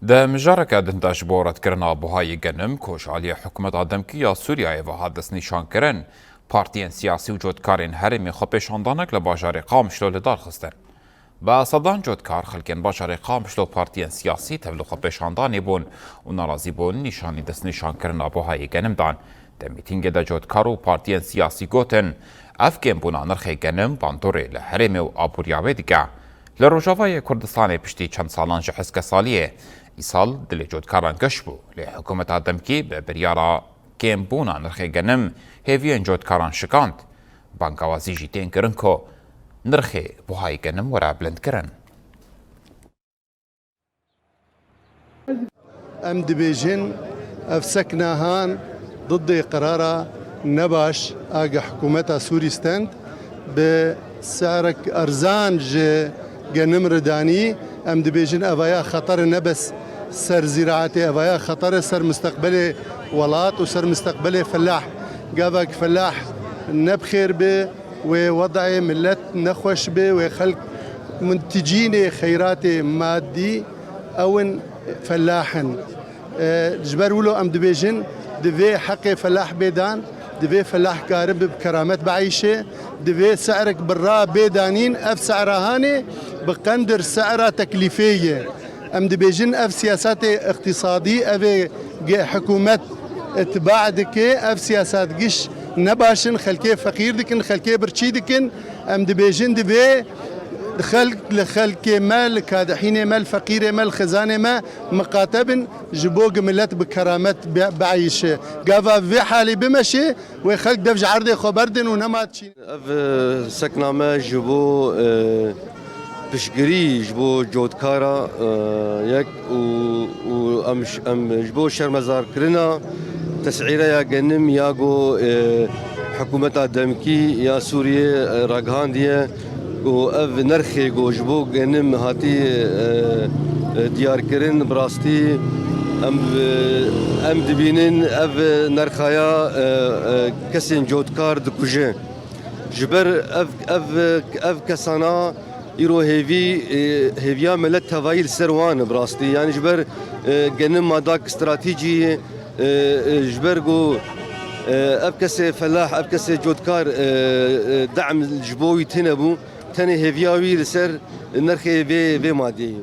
ده مجارك دنتاش بورت کرنا بوهای گنم کوش علی حکومت دمکیا سوریای و حادث نشان کرن پارتیان سیاسی و جودکارین هرمی خو پیشاندانک لباجار قامشلو لدار خستن. با صدان جودکار خلکن باجار قامشلو پارتیان سیاسی تبلو خو پیشاندانی بون و نارازی بون نشانی دست نشان کرنا بوهای گنم دان. ده میتینگ ده جودکار و پارتیان سیاسی گوتن افگن بونا نرخی گنم باندوره لهرمی و آبوریاوی دیگه. لروجاوای کردستان پشتی چند سالان جحسک سالیه ایسال دل جودکاران گشت بو لی حکومت دمکی به بریارا کم بونا نرخی گنم هیوین جودکاران شکاند بانکوازی جیتین کرن که نرخی بوهای گنم ورا بلند کرن. ام دبیجن افسکناهان ضد قرار نباش اگه حکومت سوریستند به سعرك ارزان جنم رداني ام دبيجن افايا خطر نبس سر زراعتي افايا خطر سر مستقبلي ولات وسر مستقبلي فلاح قابك فلاح نبخير به ووضعي ملت نخوش به وخلق منتجين خيراتي مادي او فلاحا جبرولو ام دبيجن دفي حقي فلاح بيدان دفي فلاح قارب بكرامات بعيشه دفي سعرك برا بيدانين اف سعرها هاني بقندر سعرها تكليفيه ام دبيجن اف سياسات اقتصادي اف حكومات تباعدك اف سياسات قش نباشن خلكي فقير دكن خلكي برشي دكن ام دبيجن دفي خلق لخلق مال كادحين مال فقير مال خزانه ما مقاتب جبوق ملت بكرامات بعيش قافا في حالي بمشي وخلق دفج عرضي خبردن ونماتشي اف سكنا ما جبو بشقري جبو جودكارا يك و ام جبو شرمزار كرنا تسعيره يا جنم ياغو حكومه دمكي يا سوريا راغانديه و اف نرخی گوجبو گنم هاتی دیار کرن براستی ام دبینن اف نرخایا کسین جودکار دکوجه جبر اف کسانا ایرو هیویا ملت توایل سروان براستی یعنی جبر گنم ماداک استراتیجی جبر گو اف کسی فلاح اف کسی جودکار دعم الجبوي تنبو تاني هيفياوي لسر نرخي في مادي